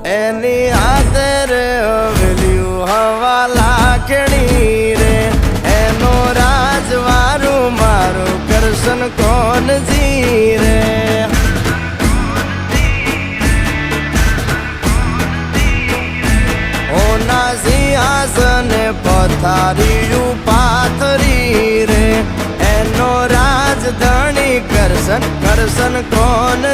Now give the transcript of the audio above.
એની હાથે રે હવેલ્યું હવા લાખણી રે એનો રાજવારું મારું કરશન કોણ જી રે ઓના સિંહાસને પથારીયું પાથરી રે એનો રાજધણી કરશન કરશન કોણ